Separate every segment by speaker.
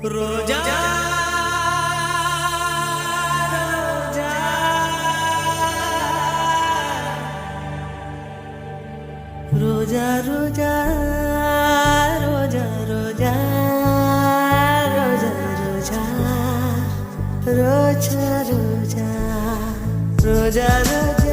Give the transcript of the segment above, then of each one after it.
Speaker 1: ரோஜா ரோஜா ரோஜா ரோஜா ரோஜா ரோஜா ரோஜா ரோஜா ரோஜா ரோஜா ரோஜா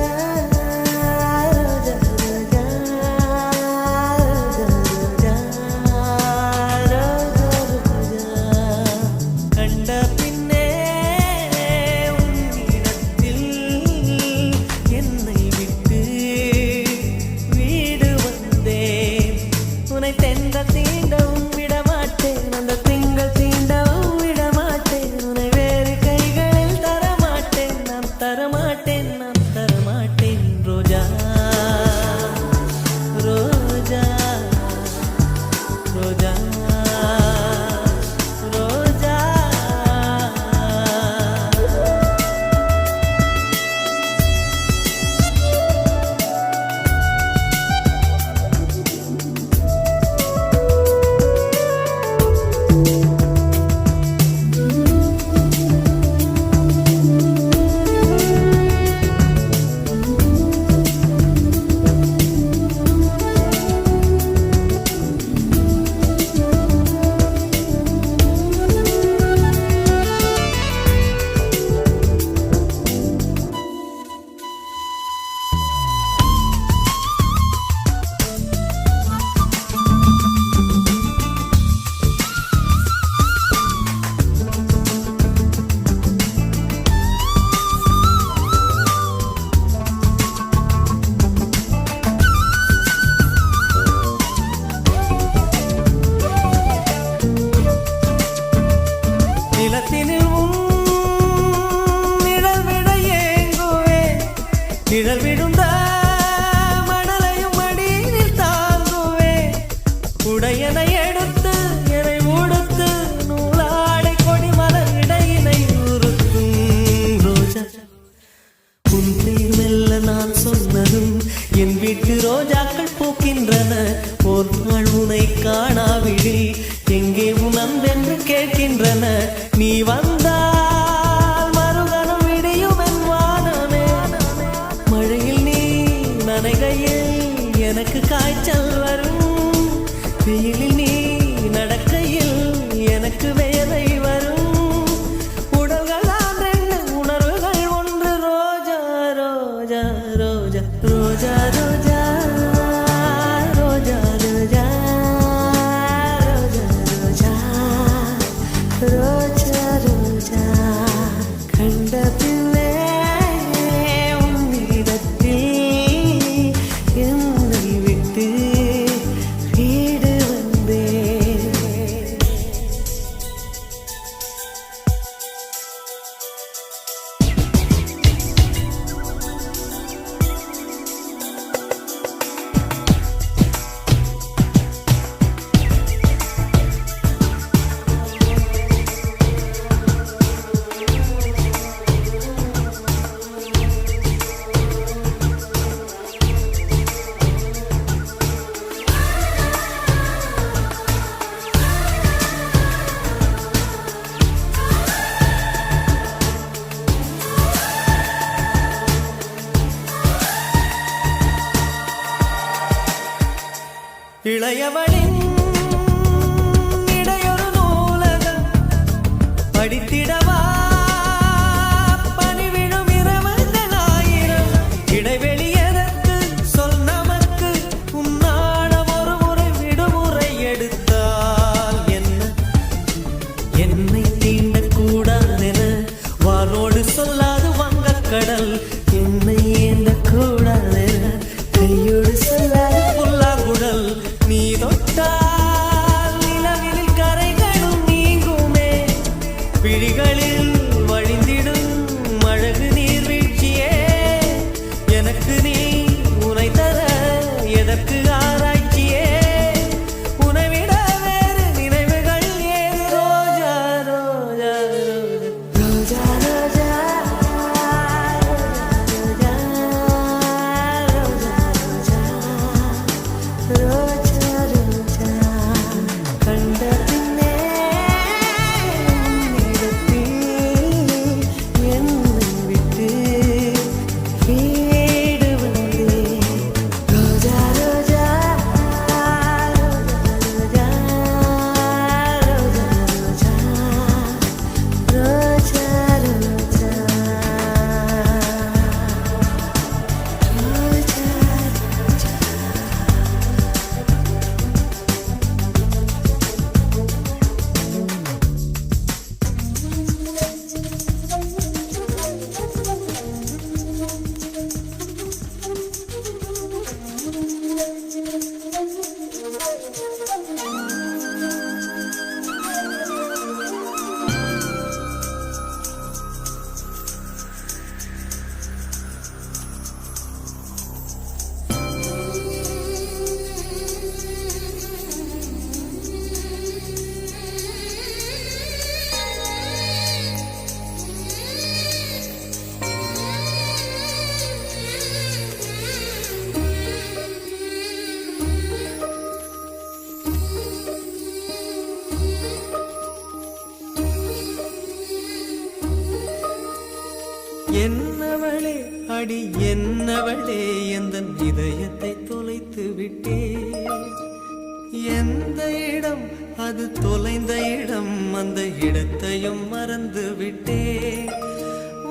Speaker 1: நிழல் விழுந்த மணலையும் அடியில் தாங்குவே உடையனை எடுத்து என்னை உடுத்து நூலாடை கொடி மலர் இடையினை உறுத்தும் ரோஜா உன் பேர் மெல்ல நான் சொன்னதும் என் வீட்டு ரோஜாக்கள் பூக்கின்றன ஒரு நாள் உனை காணாவிடில் எங்கே உன் அன்பென்று கேட்கின்றன நீ வந்த என்னவளே அடி என்னவளே எந்தன் இதயத்தை தொலைத்து விட்டே எந்த இடம் அது தொலைந்த இடம் அந்த இடத்தையும் மறந்து விட்டே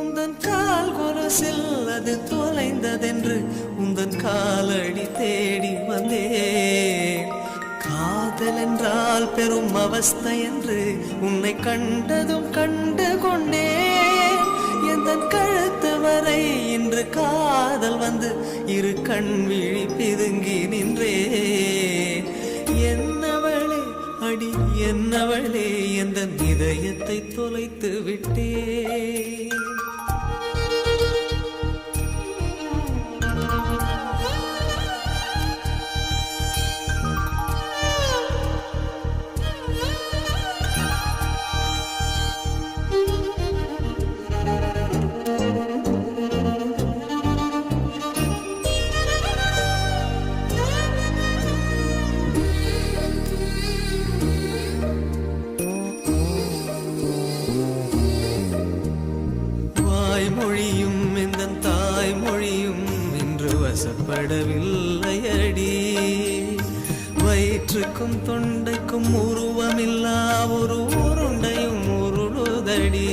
Speaker 1: உந்தன் கால் கொலுசில் அது தொலைந்ததென்று உந்தன் காலடி தேடி வந்தே காதல் என்றால் பெரும் அவஸ்தை என்று உன்னை கண்டதும் கண்டு கொண்டே எந்தன் கழுத்து வரை இன்று காதல் வந்து இரு கண் விழி பிதுங்கி நின்றே என்னவளே அடி என்னவளே எந்தன் இதயத்தை தொலைத்து விட்டே மொழியும் இந்த தாய்மொழியும் இன்று வசப்படவில்லையடி வயிற்றுக்கும் தொண்டைக்கும் உருவமில்லா ஒரு உருண்டையும் உருளுதடி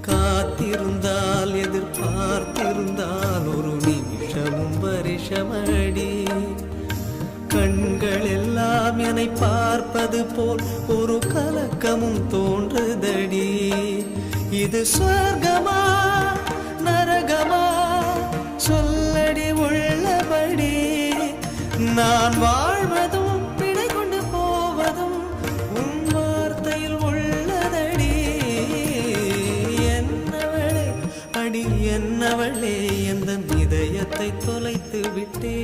Speaker 1: காத்திருந்தால் எதிர்பார்த்திருந்தால் ஒரு நிமிஷமும் பரிசமடி கண்கள் எல்லாம் என்னை பார்ப்பது போல் ஒரு கலக்கமும் தோன்றுதடி இது சொர்க்கமா நரகமா சொல்லடி உள்ளபடி நான் வாழ்வதும் பிழை கொண்டு போவதும் உன் வார்த்தையில் உள்ளதடி என்னவளே அடி என்னவளே எந்தன் இதயத்தை தொலைத்து விட்டே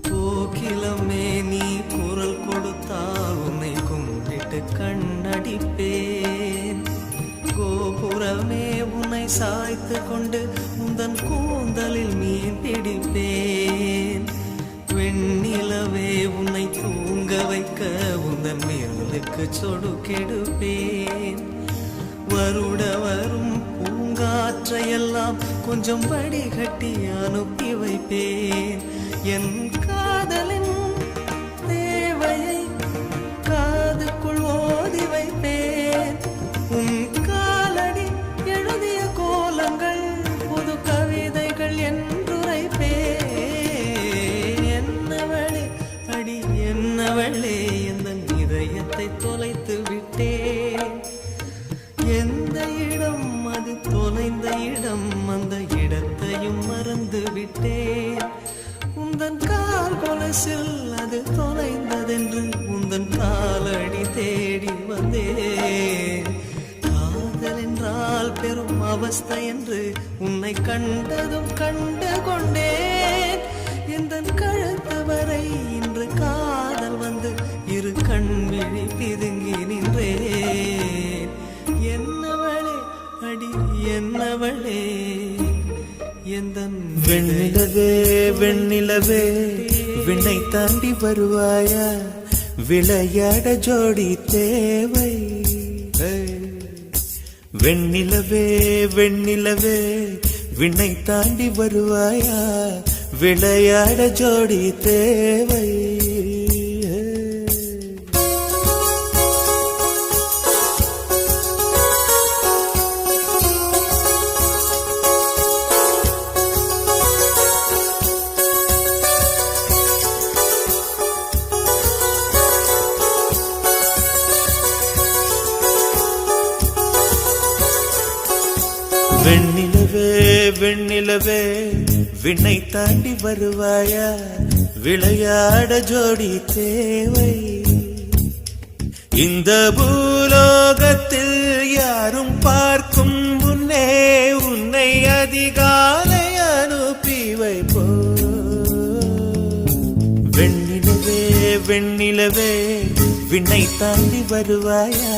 Speaker 1: கோகிலமே நீ குரல் கொடுத்தால் உன்னை கும்பிட்டு கண்ணடிப்பேன் கோபுரமே உன்னை சாய்த்து கொண்டு உந்தன் கூந்தலில் மீன் பிடிப்பேன் வெண்ணிலவே உன்னை தூங்க வைக்க உந்தன் மேலுக்கு சொடுக்கெடுப்பேன் வருட வரும் பூங்காற்றையெல்லாம் கொஞ்சம் வடிகட்டி அனுப்பி வைப்பேன் என் காதலின் தேவையை காதுக்குள் ஓதி வைப்பேன் உன் காலடி எழுதிய கோலங்கள் புது கவிதைகள் என்றுரைப்பேன் என்னவளே அடி என்னவளே எந்தன் இதயத்தை தொலைத்து விட்டேன் எந்த இடம் அது தொலைந்த இடம் அந்த இடத்தையும் மறந்து விட்டேன் உந்தன் கால் கொலுசில் அது தொலைந்ததென்று உந்தன் காலடி தேடி வந்தேன் காதல் என்றால் பெரும் அவஸ்தை என்று உன்னை கண்டதும் கண்டு கொண்டேன் எந்தன் கழுத்து வரை இன்று காதல் வந்து இரு கண் விழி பிதுங்கி நின்றேன் என்னவளே அடி என்னவளே
Speaker 2: வெண்ணிலவே வெண்ணிலவே விண்ணை தாண்டி வருவாயா விளையாட ஜோடி தேவை வெண்ணிலவே வெண்ணிலவே விண்ணை தாண்டி வருவாயா விளையாட ஜோடி தேவை வெண்ணிலவே வெண்ணிலவே விண்ணை தாண்டி வருவாயா விளையாட ஜோடி தேவை இந்த பூலோகத்தில் யாரும் பார்க்கும் முன்னே உன்னை அதிகாலை அனுப்பி வைப்போ வெண்ணிலவே வெண்ணிலவே விண்ணை தாண்டி வருவாயா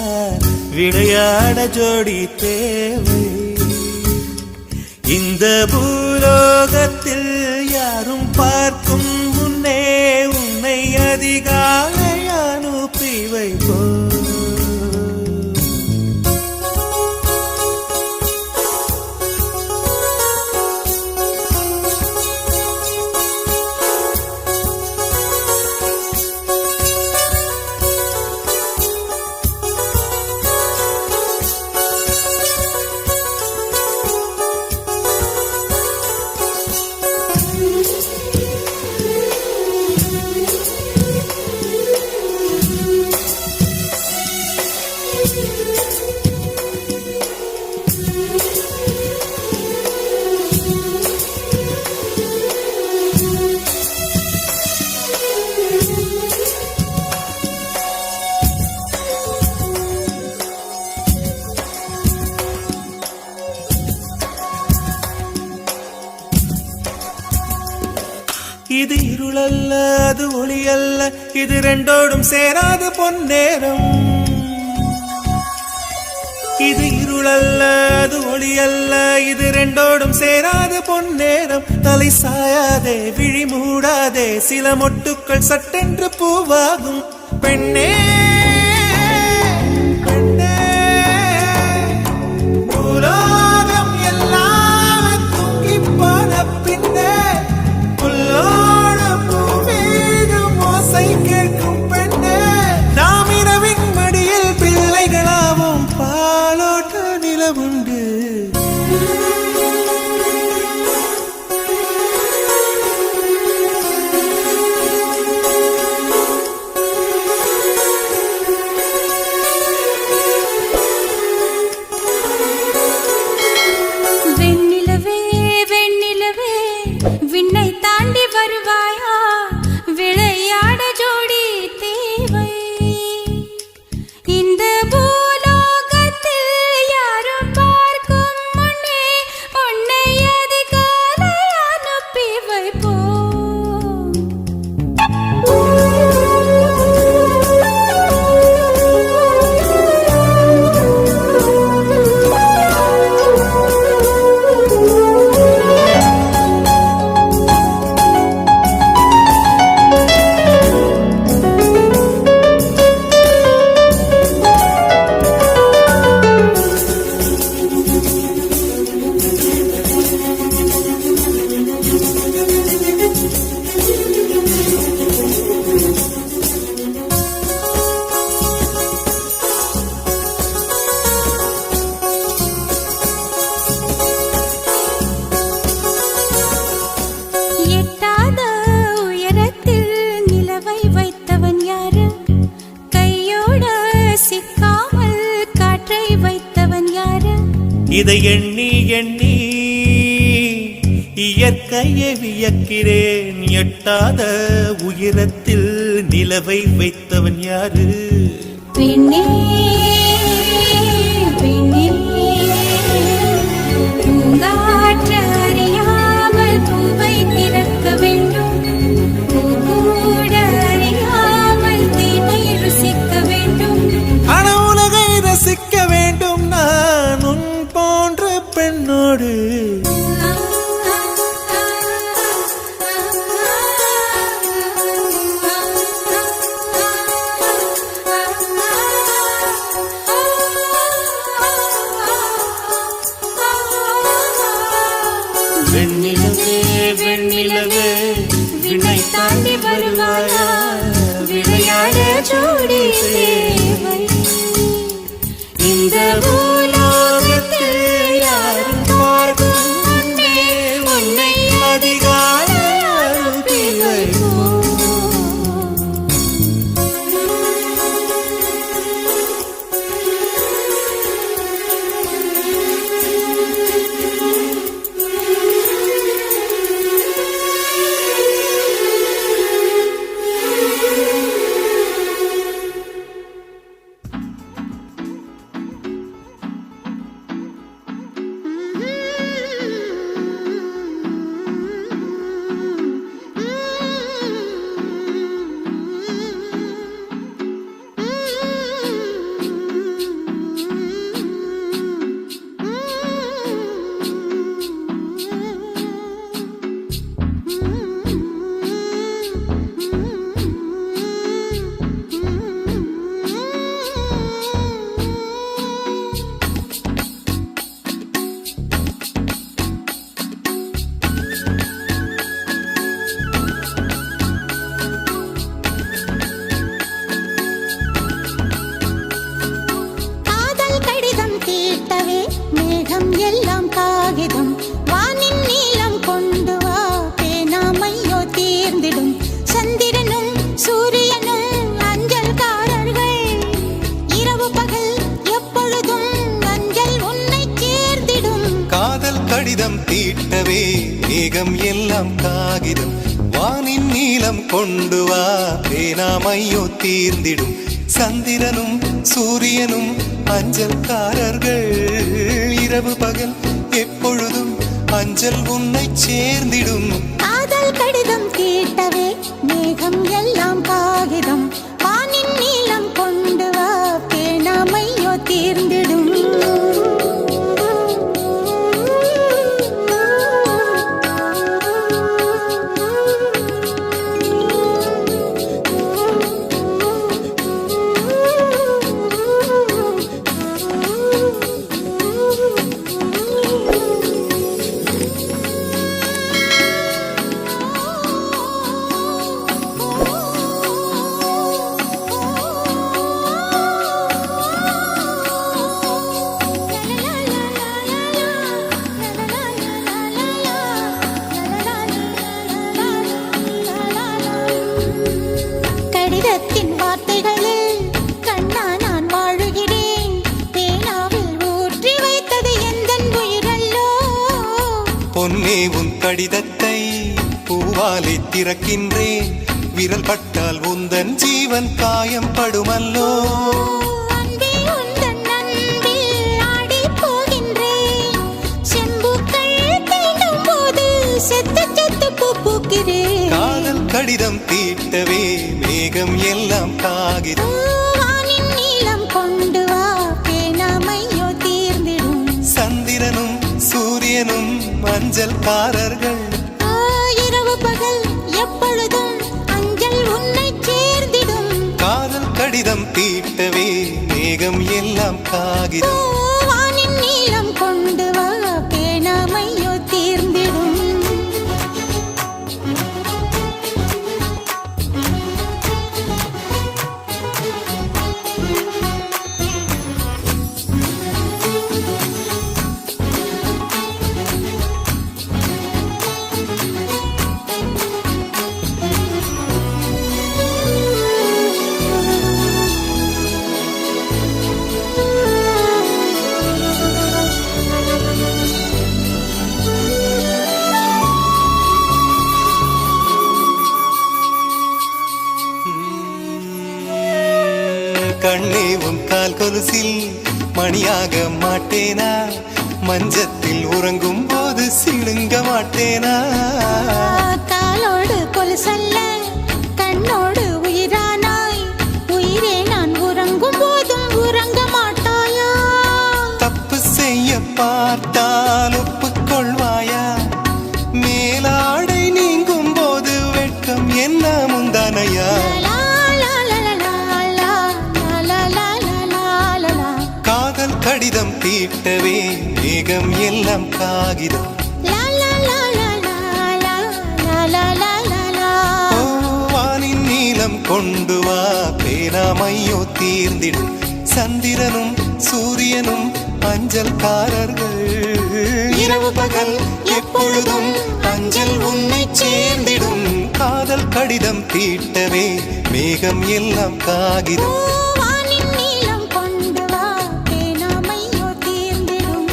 Speaker 2: விளையாட ஜோடி தேவை இந்த பூலோகத்தில் யாரும் பார்க்கும் முன்னே உன்னை அதிகாலை அனுப்பி வைப்போ இது இருளல்ல அது ஒளியல்ல இது ரெண்டோடும் சேராத பொன்னேரம் இது இருளல்ல அது ஒளியல்ல இது ரெண்டோடும் சேராத பொன்னேரம் தலை சாயாதே விழி மூடாதே சில மொட்டுக்கள் சட்டென்று பூவாகும் பெண்ணே பெண்ணே பூலோகம் எல்லாம் தூங்கி போன பின்னே புல்லோட பூமீகம் ஓசை கேட்கும் பெண்ணே நாம் இரவின் மடியில் பிள்ளைகளாவும் பாலோட்ட நிலவுண்டு இதை எண்ணி எண்ணி இயற்கையை வியக்கிறேன் எட்டாத உயரத்தில் நிலவை வைத்தவன் யாரு
Speaker 3: பெண்ணே பெண்ணே பூங்காற்று அறியாமல் பூவை திறக்க வேண்டும் பூக்கூட அறியாமல் தேனை ருசிக்க வேண்டும்
Speaker 2: ஆனா உலகை ரசிக்க வேண்டும் நான் உன் போன்ற பெண்ணோடு கடிதம் தீட்டவே மேகம் எல்லாம் காகிதம் வானின் நீளம் கொண்டு வா பேனாமையோ தீர்ந்திடும் சந்திரனும் சூரியனும் அஞ்சல்காரர்கள் இரவு பகல் எப்பொழுதும் அஞ்சல் உன்னை சேர்ந்திடும்
Speaker 3: காதல் கடிதம் தீட்டவே மேகம் எல்லாம் காகிதம் வானின் நீளம் கொண்டு வா பேனாமையோ தீர்ந்திடும் கடிதத்தின் வார்த்தைகளில் கண்ணா நான் வாழுகிறேன் பேனாவில் ஊற்றி வைத்தது எந்தன் உயிரல்லோ
Speaker 2: பொன்னே உன் கடிதத்தை பூவாலை திறக்கின்றேன் விரல் பட்டால் உந்தன் ஜீவன் காயம் படுமல்லோ
Speaker 3: அன்பே உந்தன் அன்பில் ஆடிப் போகின்றேன் செம்புக்கள் தீண்டும் போது செத்து செத்து பூக்கிறேன்
Speaker 2: காதல் கடிதம் தீட்டவே மேகம் எல்லாம் காகிதம்
Speaker 3: வானின் நீளம் கொண்டு வா பேனாமையோ தீர்ந்திடும்
Speaker 2: சந்திரனும் சூரியனும் மஞ்சள்காரர்கள்
Speaker 3: இரவு பகல் எப்பொழுதும் அஞ்சல் உன்னை சேர்ந்திடும்
Speaker 2: காதல் கடிதம் தீட்டவே மேகம் எல்லாம் காகிதம்
Speaker 3: வானின் நீளம் கொண்டு வா பேனாமையோ தீர்ந்திடும்
Speaker 2: கண்ணே உன் கால் கொலுசில் மணியாக மாட்டேனா மஞ்சத்தில் உறங்கும் போது சிணுங்க மாட்டேனா
Speaker 3: காலோடு கொலுசல்ல கண்ணோடு உயிரானாய் உயிரே நான் உறங்கும் போதும் உறங்க மாட்டாயா
Speaker 2: தப்பு செய்ய பார்த்தால் ஒப்புக்கொள்வாயா மேலாடை நீங்கும் போது வெட்கம் என்ன முந்தானையா காதல் கடிதம் தீட்டவே மேகம் எல்லாம் காகிதம் வானின் நீளம் கொண்டு வா பேனாமையோ தீர்ந்திடும் சந்திரனும் சூரியனும் அஞ்சல்காரர்கள் இரவு பகல் எப்பொழுதும் அஞ்சல் உன்னை சேர்ந்திடும் காதல் கடிதம் தீட்டவே மேகம் எல்லாம் காகிதம்
Speaker 3: வானின் நீளம் கொண்டு வா பேனாமையோ தீர்ந்திடும்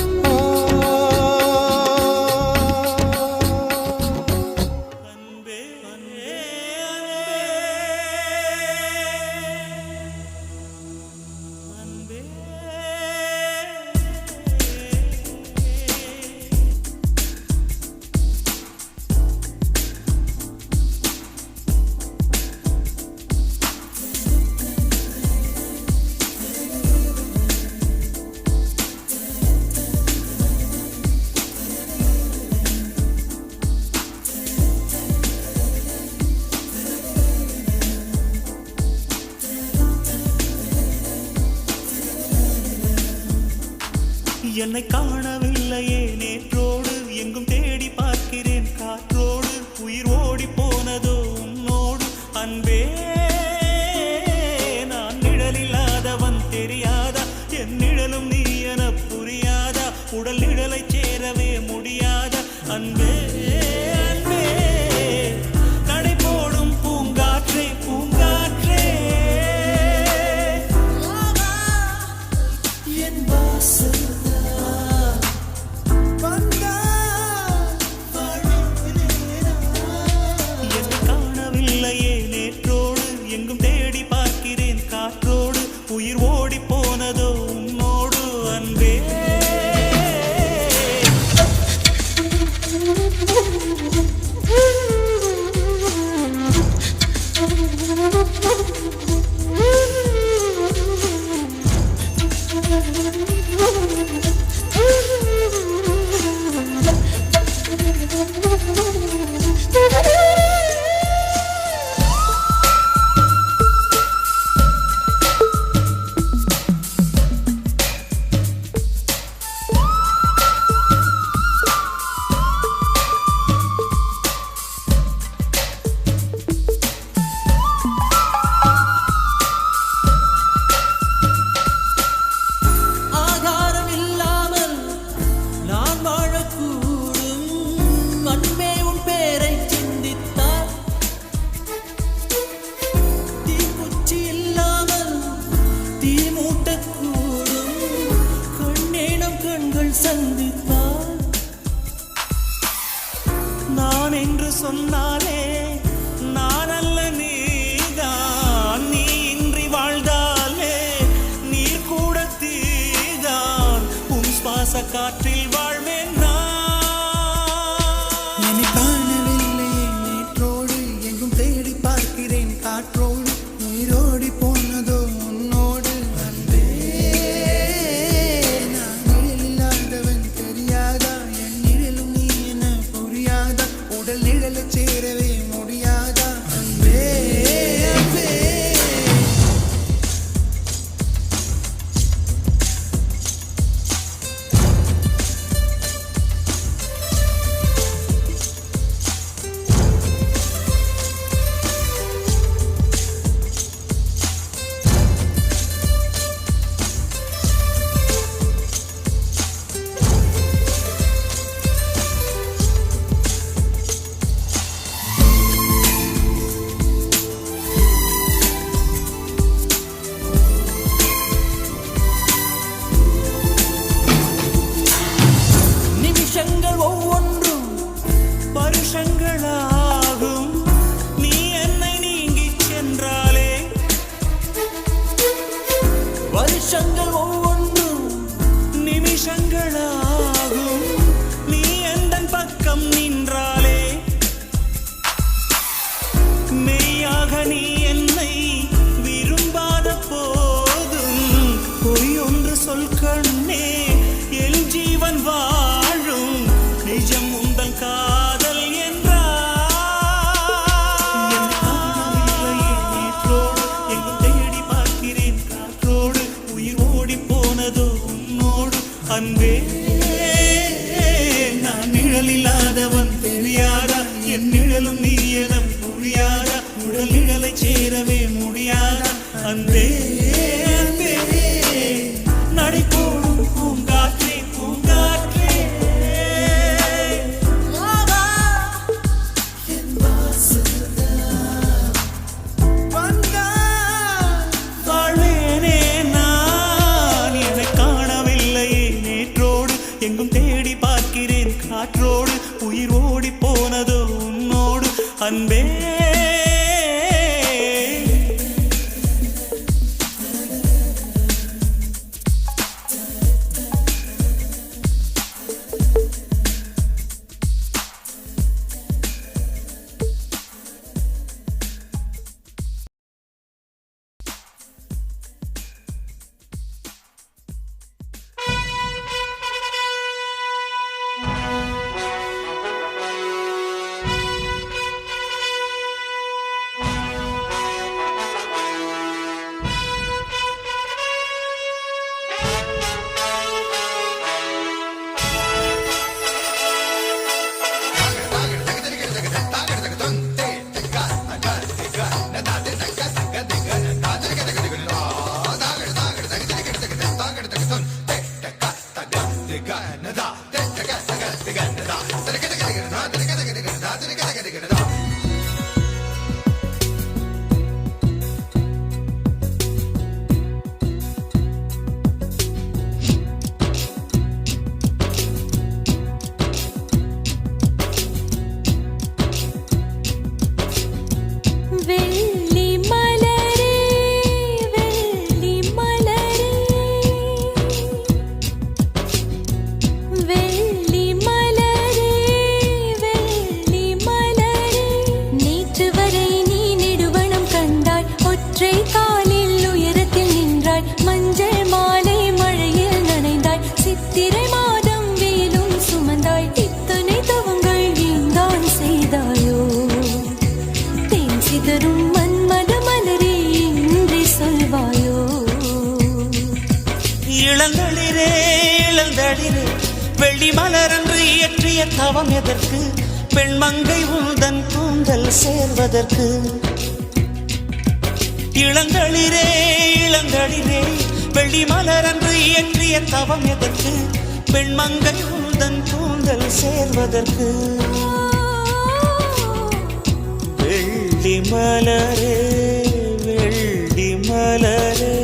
Speaker 2: என்னை காணவில்லையே நேற்றோடு எங்கும் தேடி பார்க்கிறேன் காற்றோடு உயிர் ஓடி போனதோ உன்னோடு அன்பே நான் நிழலில்லாதவன் தெரியாதா என் நிழலும் நீ என புரியாதா உடல் நிழலை சேரவே முடியாதா அன்பே அன்பே நடை போடும் பூங்காற்றே பூங்காற்றே என் வாசல் வந்தாய் சந்தித்தால் நான் என்று சொன்னாலே நான் அல்ல நீதான். நீ இன்றி வாழ்ந்தாலே நீர் கூட தீதான். உன் சுவாச காற்றில் வாழ்வேன்
Speaker 1: என்னை காணவில்லையே நேற்றோடு எங்கும் தேடி பார்க்கிறேன் காற்றோடு உயிரோடி போனதோ உன்னோடு அன்பே நான் நிழல் இல்லாதவன் தெரியாதா என் நிழலும் நீ என புரியாதா உடல் நிழலை சேரவே முடியாதா அன்பே அன்பே
Speaker 2: நிமிஷங்கள் ஒவ்வொன்றும் வருஷங்களாகும். நீ என்னை நீங்கிச் சென்றாலே வருஷங்கள் ஒவ்வொன்றும் நிமிஷங்களாகும். நீ எந்தன் பக்கம் நின்றாலே மெய்யாக நீ என்னை விரும்பாத போதும் பொய் ஒன்று சொல் கண்ணே என் ஜீவன் வாழும் நிஜம் உந்தன் காதல் நேற்றோடு எங்கும் தேடி பார்க்கிறேன் காற்றோடு உயிர் ஓடி போனதோ உன்னோடு அன்பே நான் நிழல் இல்லாதவன் தெரியாதா என் நிழலும் நீ என புரியாதா உடல் நிழலை சேரவே முடியாதா அன்பே அன்பே நடை போடும் பூங்காற்றே பூங்காற்றே வாழ்வேனே நான் என்னை காணவில்லையே நேற்றோடு எங்கும் தேடி பார்க்கிறேன் காற்றோடு உயிர் ஓடி போனதோ உன்னோடு அன்பே இளந்தளிரே இளந்தளிரே வெள்ளி மலரன்று இயற்றிய தவம் எதற்கு பெண்மங்கை உந்தன் கூந்தல் சேர்வதற்கு இளந்தளிரே இளந்தளிரே வெள்ளி மலரன்று இயற்றிய தவம் எதற்கு பெண்மங்கை உந்தன் கூந்தல் சேர்வதற்கு வெள்ளி மலரே வெள்ளி மலரே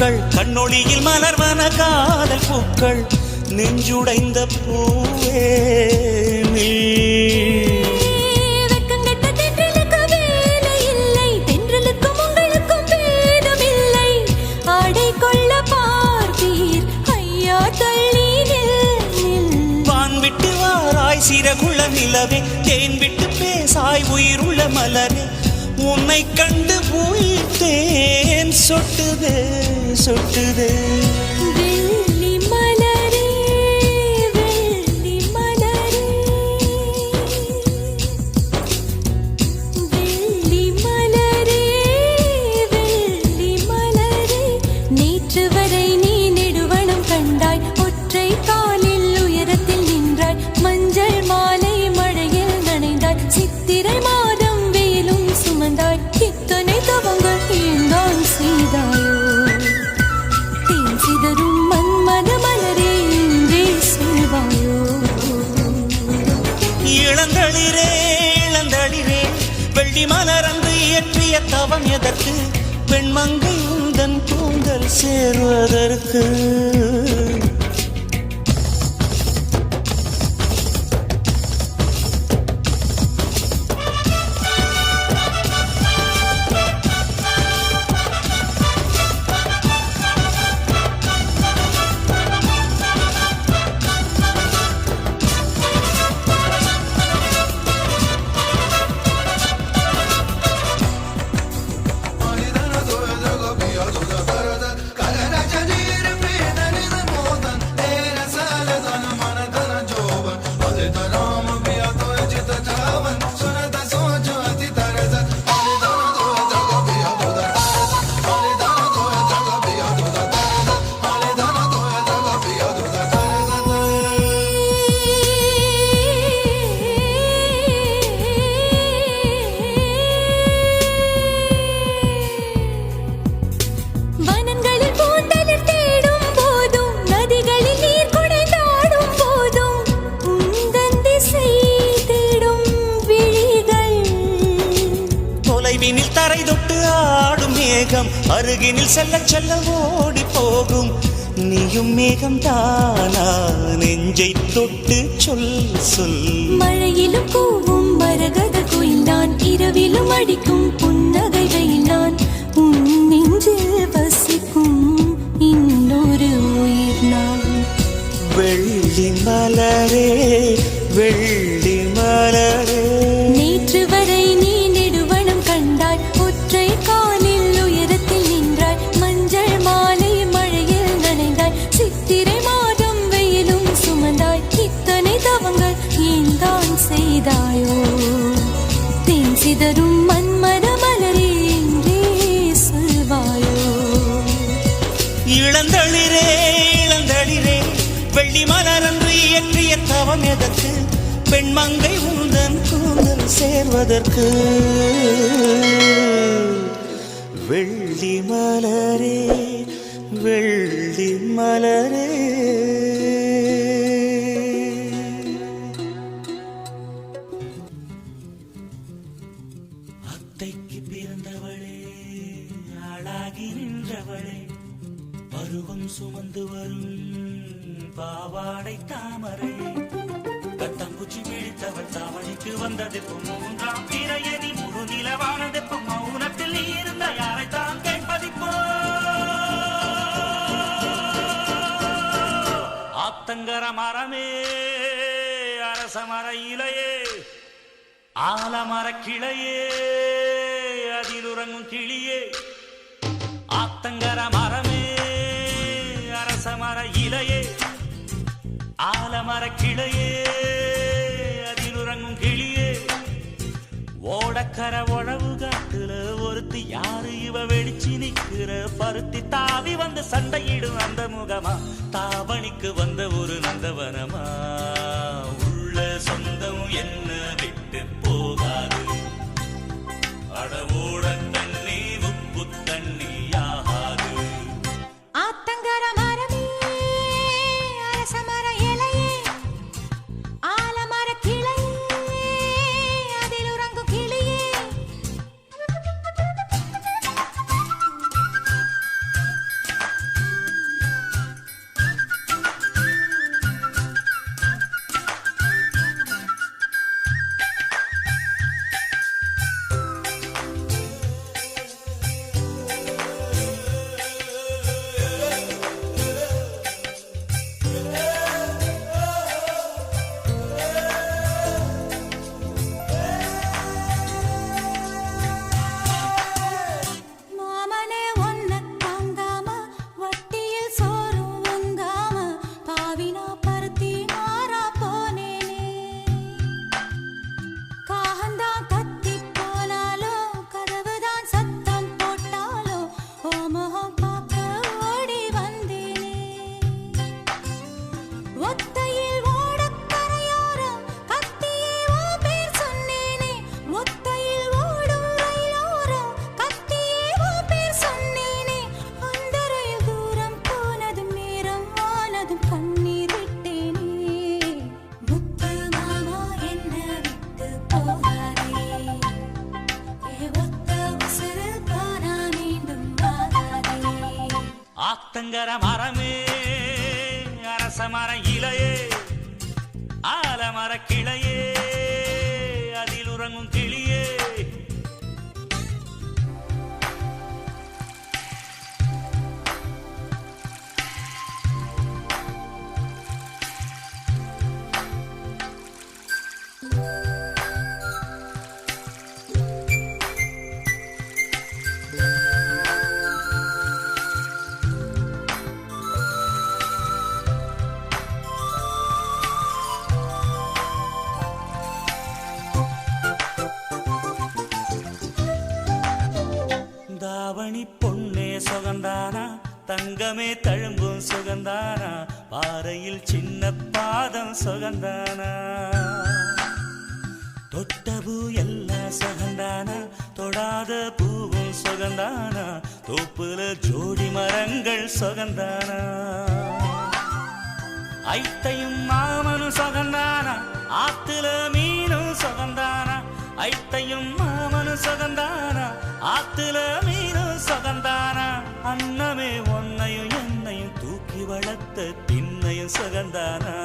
Speaker 2: பூக்கள் கண்ணொளியில் மலர்வன காதல் பூக்கள் நெஞ்சுடைந்த பூவே நீ
Speaker 3: வெக்கங்கெட்ட தென்றலுக்கு வேலை இல்லை, தென்றலுக்கும் உங்களுக்கும் பேதமில்லை. ஆடை கொள்ள பார்த்தீர் ஐயா தள்ளி நில்.
Speaker 2: வான் விட்டு வாராய் சிறகுள்ள நிலவே, தேன் விட்டு பேசாய் உயிருள்ள மலரே, உன்னை கண்டு உயிர்த்தேன் சொட்டுதே சொட்டுதே.
Speaker 3: வெள்ளி மலரே வெள்ளி மலரே வெள்ளி மலரே வெள்ளி மலரே, நேற்று வரை நீ நெடுவனம் கண்டாய், ஒற்றை காலில் உயரத்தில் நின்றாய், மஞ்சள் மாலை மழையில் நனைந்தாய், சித்திரை மாதம் வெயிலும் சுமந்தாய், இத்தனை தவங்கள் ஏந்தான் செய்தாயோ, தேன் சிதறும் மன்மத மலரே இன்றே சொல்வாயோ.
Speaker 2: இளந்தளிரே இளந்தளிரே, வெள்ளி மலரன்று இயற்றிய தவம் எதற்கு, பெண்மங்கை உந்தன் கூந்தல் சேருவதற்கு.
Speaker 3: வனங்களில் பூந்தளிர் தேடும் போதும், நதிகளில் நீர் குடைந்தாடும் போதும், உந்தன் திசை தேடும் விழிகள்.
Speaker 2: தொலைவினில் தரை தொட்டு ஆடும் மேகம், அருகினில் செல்ல செல்ல ஓடி போகும், நீயும் மேகம் தானா நெஞ்சை தொட்டு சொல் சொல்.
Speaker 3: மழையிலும் கூவும் மரகத குயில் நான், இரவிலும் அடிக்கும் புன்னகை வெயில் நான், உன் நெஞ்சில் வசிக்கும் இன்னொரு உயிர் நான்.
Speaker 2: வெள்ளி மலரே வெள்ளி மலரே,
Speaker 3: நேற்று வரை நீ நெடுவனம் கண்டாய், ஒற்றை காலில் உயரத்தில் நின்றாய், மஞ்சள் மாலை மழையில் நனைந்தாய், சித்திரை மாதம் வெயிலும் சுமந்தாய், இத்தனை தவங்கள் ஏந்தான் செய்தாயோ, தேன் சிதறும் மன்மத மலரே என்றே சொல்வாயோ.
Speaker 2: இளந்தளிரே இளந்தளிரே, வெள்ளி மலரன்று இயற்றிய தவம் எதற்கு, பெண்மங்கை உந்தன் கூந்தல் சேர்வதற்கு. வெள்ளி மலரே வெள்ளி மலரே. அத்தைக்கு பிறந்தவளே, ஆளாகி நின்றவளே, பருவம் சுமந்து வரும் பாவாடை தாமரை, கட்டம்பூச்சி பிடித்தவள் தாவணிக்கு வந்ததெப்போ, மூன்றாம் பிறையணி முழு நிலவானதெப்போ, மௌனத்தில் நீ இருந்த யாரைத்தான் கேட்பதிப்போ. ஆத்தங்கர மரமே அரச மர இலையே, ஆலமர கிளையே அதில் உறங்கும் கிளியே, ஆத்தங்கர மரமே அரச மர இலையே, ஆலமர கிளையே அதில் உறங்கும் கிளியே, ஓடக்கர உழவு காட்டுல ஒருத்தி யாரு இவ வெடிச்சு நிக்கிற, பருத்தி தாவி வந்து சண்டையிடும் அந்த முகமா, தாவணிக்கு வந்த ஒரு நந்தவனமா, உள்ள சொந்தம் என்ன விட்டு போகாது, அடவோட தண்ணி உப்பு தண்ணியாகாது.
Speaker 3: ஆத்தங்கர மரமே அரச மர இலையே, ஆலமர கிளையே அதில் உறங்கும் கிளியே.
Speaker 2: ஆத்தங்கர மரமே அரச மர இலையே ஆலமர கிளையே அதில் உறங்கும் கிளியே தாவணி பொன்னே சுகந்தானா தங்கமே தழும்பும் சுகந்தானா பாறையில் சின்ன பாதம் சுகந்தானா தொட்டபூ எல்லாம் சுகந்தானா தொடாத பூவும் சுகந்தானா தோப்புல ஜோடி மரங்கள் சுகந்தானா ஐத்தையும் மாமனும் சுகந்தானா ஆத்துல மீனும் சுகந்தானா ஐத்தையும் மாமனும் சுகந்தானா ஆத்துல மீனும் சுகந்தானா அன்னமே ஒன்னையும் என்னையும் தூக்கி வளர்த்த திண்ணையும் சுகந்தானா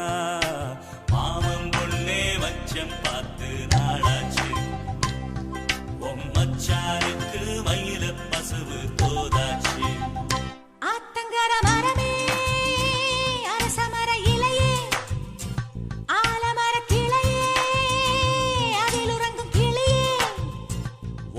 Speaker 2: மாமன் பொண்ணே வச்சம் பார்த்து நாளாச்சு மச்சாருக்கு மயில பசுவு தோதாச்சு
Speaker 3: ஆத்தங்கர மரமே அரச மர இலையே ஆலமர கிளையே அதில் உறங்கும் கிளியே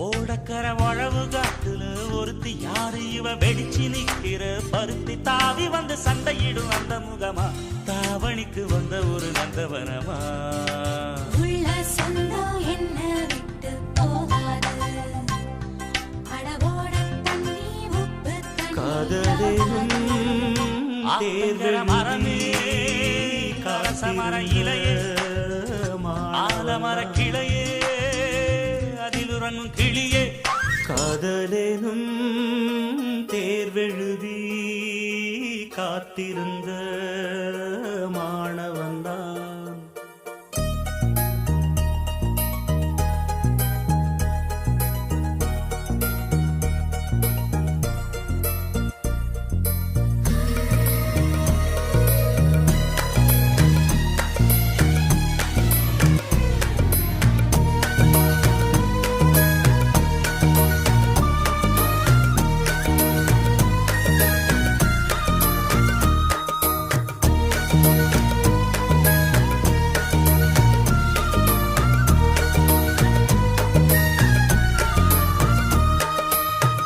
Speaker 2: ஓடக்கர உழவு காட்டுல ஒருத்தி யாரு இவ வெடிச்சு நிக்கிற பருத்தி தாவி வந்து சண்டையிடும் அந்த முகமா தாவணிக்கு வந்த ஒரு நந்தவனமா
Speaker 3: உள்ள சொந்தம் என்ன விட்டு போகாது அடவோட தண்ணி உப்பு
Speaker 2: ஆத்தங்கர மரமே அரச மர இலையே ஆலமர கிளையே அதில் உறங்கும் கிளியே
Speaker 1: காதலேனும் தேர்வெழுதி காத்திருந்த மாணவன்தான்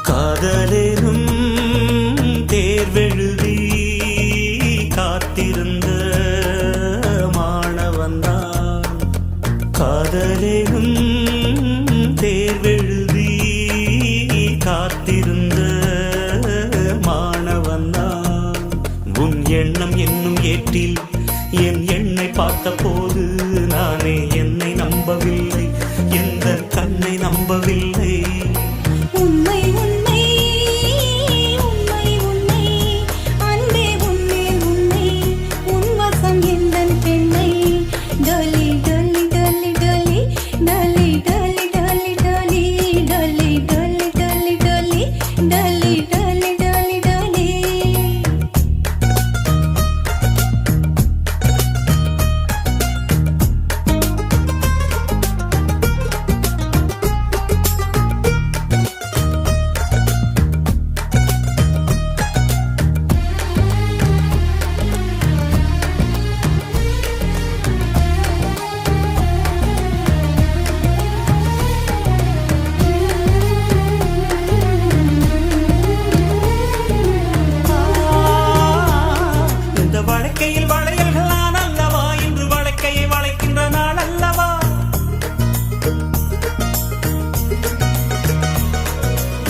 Speaker 1: காதலேனும் தேர்வெழுதி காத்திருந்த மாணவன்தான் காதலேனும் தேர்வெழுதி காத்திருந்த மாணவன்தான் உன் எண்ணம் என்னும் ஏட்டில் என் எண்ணை பார்த்த போது நானே என்னை நம்பவில்லை எந்த கண்ணை நம்பவில்லை
Speaker 3: உண்மை உண்மை உண்மை உண்மை அன்பே உண்மை உண்மை உன் வசம் எந்தன் பெண்ணை டொலி டொலி டொலி டொலி டொலி டொலி டொலி டொலி டொலி டொலி டொலி டொலி டொலி டொலி டொலி டொலி
Speaker 1: இந்த வழக்கையில் வளையல்கள் நான் அல்லவா இன்று வழக்கையை வளைக்கின்ற நாள் அல்லவா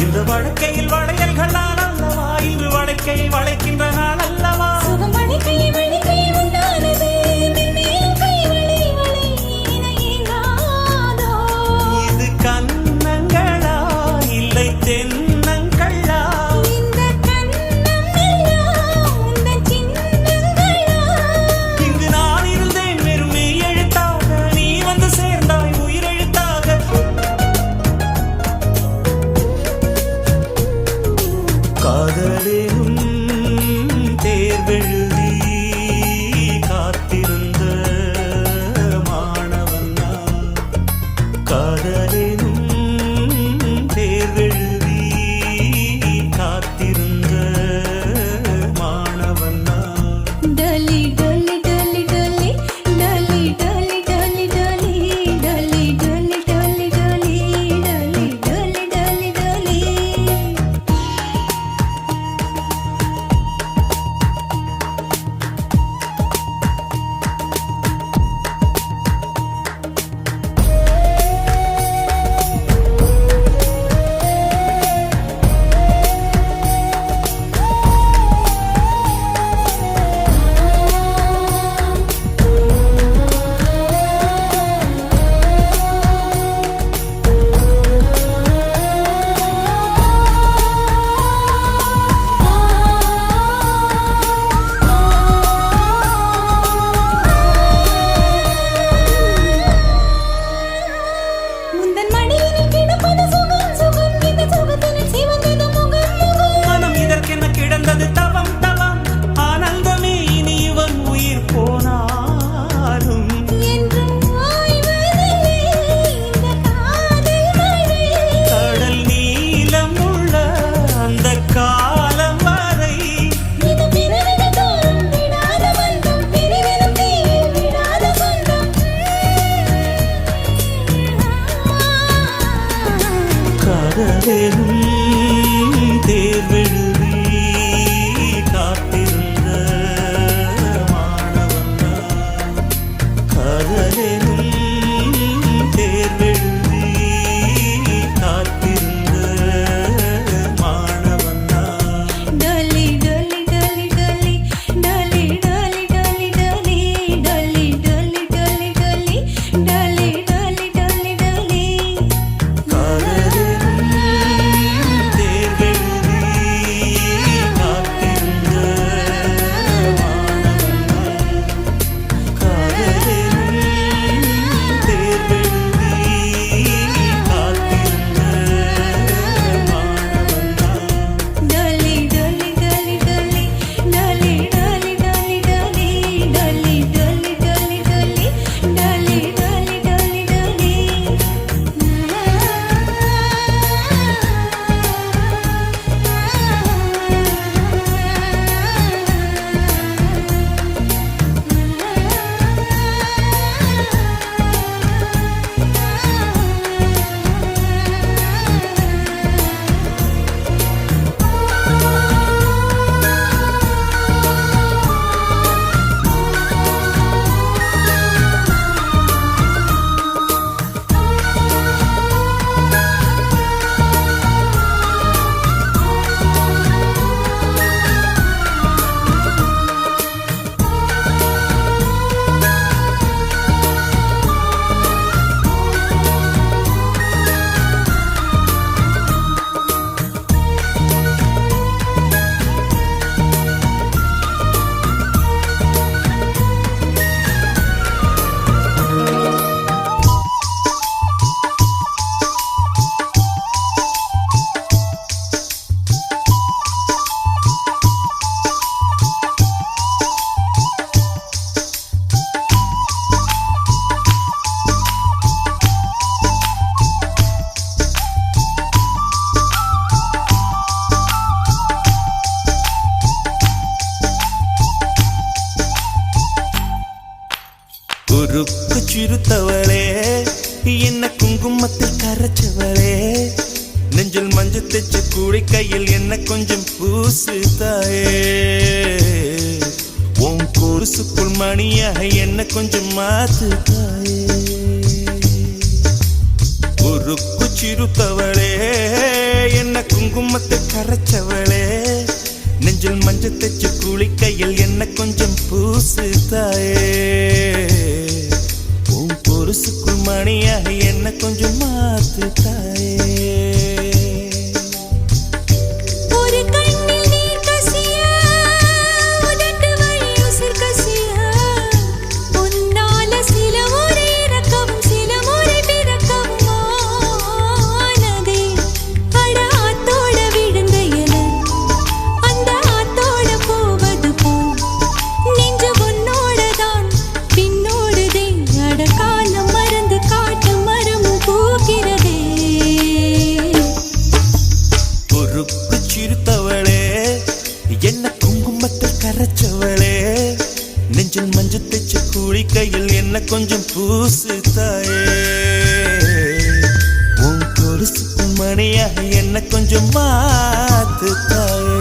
Speaker 1: இந்த வழக்கையில் வளையல்கள் நான் அல்லவா இன்று வழக்கையை வளைக்கின்ற நாள் அல்லவா
Speaker 3: சுகமணி கை மணி கை உண்டானது மென்மேலும் கை வளை வளை இணையாதோ
Speaker 1: இது கண்ணங்களா இல்லை தென்னங்களா
Speaker 3: இந்த கண்ணம் எல்லாம் உந்தன் சின்னங்களா
Speaker 1: இங்கு நான் இருந்தேன் வெறும் மெய் எழுத்தாக நீ வந்து சேர்ந்தாய் உயிரெழுத்தாக காதலேனும்
Speaker 2: காதலும் தேர்வெழுதி காத்திருந்த மாணவன்னா காதலும் தேர்வெழுதி காத்திருந்த மாணவன்னா
Speaker 3: டாலி டாலி டாலி டாலி டாலி டாலி டாலி டாலி டாலி டாலி டாலி டாலி டாலி டாலி டாலி டாலி
Speaker 2: காதலும் தேர்வெழுதி காத்திருந்த மாணவன்னா காதலும் தேர்வெழுதி காத்திருந்த மாணவன்னா
Speaker 3: டாலி டாலி டாலி டாலி டாலி டாலி டாலி டாலி டாலி டாலி டாலி டாலி டாலி டாலி டாலி டாலி
Speaker 2: குறுக்கு சிறுத்தவளே என்ன குங்குமத்தில் கரைச்சவளே நெஞ்சில் மஞ்சள் தைச்ச கூடை கையில் என்ன கொஞ்சம் பூசு தாயே உன் கொலுசுக்குள் மணியாக என்ன கொஞ்சம் மாத்து தாயே குறுக்கு சிறுத்தவளே என்ன குங்குமத்தில் கரைச்சவளே நெஞ்சில் மஞ்சள் தைச்ச கூலி கையில் என்ன கொஞ்சம் பூசு தாயே உன் பொருசுக்குள் மணியாக என்ன கொஞ்சம் மாத்து தாயே
Speaker 3: ஒரு கண்ணில் நீர் கசிய உதட்டு வழி உசிர் கசிய உன்னால சில முறை இறக்கவும் சில முறை பிறக்கவும் ஆனதே அட ஆத்தோட விழுந்த இல அந்த ஆத்தோட போவது போல் நெஞ்சு உன்னோடதான் பின்னோடுதே அட காலம் மறந்து காட்டு மரமும் பூக்கிறதே
Speaker 2: பொறுப்பு சிறுத்தவளே என்ன குங்குமத்தில் கரைச்சவளே நெஞ்சில் மஞ்சள் தைச்ச கூலி கையில் என்ன கொஞ்சம் பூசு தாயே உன் கொலுசுக்கு மணியாக என்ன கொஞ்சம் மாத்து தாயே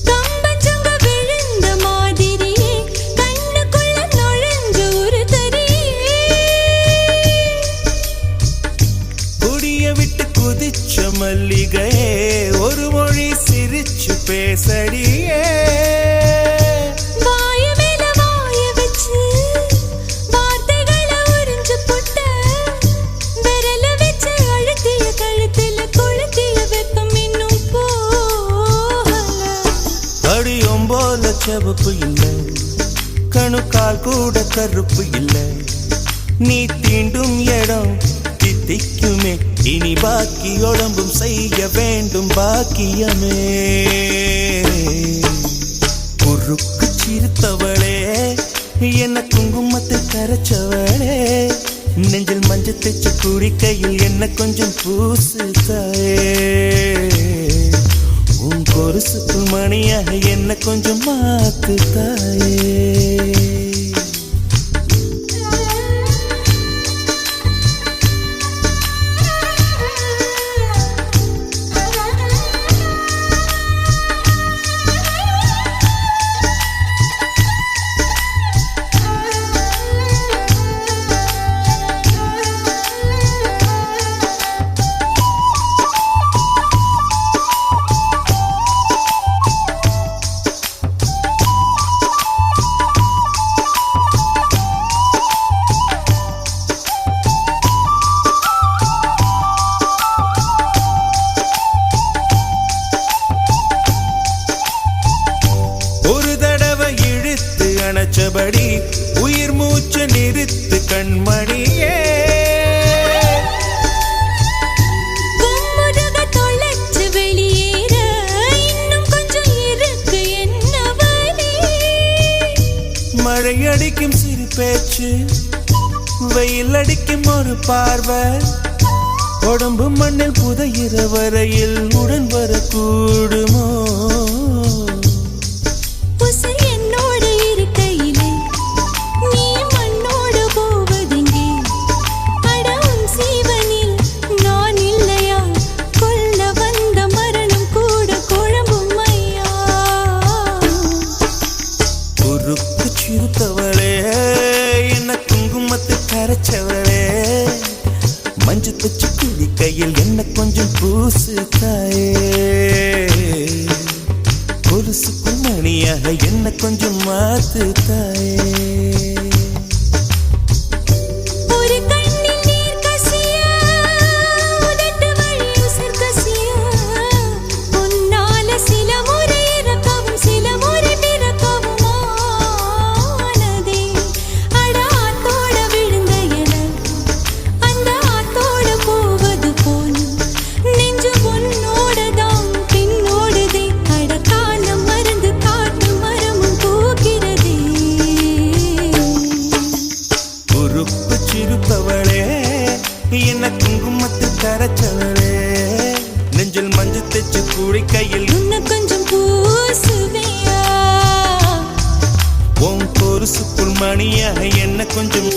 Speaker 3: கம்பச்சங்க விழுந்த மாதிரியே கண்ணுக்குள்ள நுழைஞ்ச ஒரு தரியே
Speaker 2: கொடிய விட்டு குதிச்ச மல்லிகையே ஒரு மொழி சிரிச்சு பேசடியே
Speaker 3: வாய மேல வாய வச்சு வார்த்தைகளை உறிஞ்சு புட்ட விரல வச்சு அழுத்திய கழுத்துல கொளுத்திய வெப்பம் இன்னும் போகல
Speaker 2: படியும் போல செவப்பு இல்லை
Speaker 1: கணுக்கால் கூட கருப்பு இல்லை. நீ தீண்டும் இடம் தித்திக்குமே, இனி பாக்கி உடம்பும் செய்ய வேண்டும் பாக்கியமே. குறுக்கு சிரித்தவளே, என்ன குங்குமத்தை கரைச்சவளே, நெஞ்சில் மஞ்சள் தைச்சு குடிக்கையில் என்ன கொஞ்சம் பூசு தாயே. உன் கொலுசுக்குள் மணியாக என்ன கொஞ்சம் மாத்து தாயே. அணைச்சபடி உயிர் மூச்சு நிறுத்து கண்மணியே.
Speaker 3: தொலைச்சு வெளியேற இன்னும் கொஞ்சம் இருக்கு என்ன வழி.
Speaker 1: மழை அடிக்கும் சிறு பேச்சு, வெயில் அடிக்கும் ஒரு பார்வை, உடம்பு மண்ணில் புதையிற வரையில் உடன் வரக்கூடுமோ. சிறுத்தவளே, என்ன குங்குமத்தை கரைச்சவளே, மஞ்சு தச்சு குடிக்கையில் என்ன கொஞ்சம் பூசு தாயே. கொலுசுக்குள் மணியாக என்ன கொஞ்சம் மாத்து தாயே. சிறுத்தவளே, என்ன குங்குமத்தை கரைச்சவளே, நெஞ்சில் மஞ்சள் தைச்சு குடிக்கையில்
Speaker 3: இன்னும் கொஞ்சம் பூசுவியா.
Speaker 1: உன் கொலுசுக்குள் மணியாக என்ன கொஞ்சம்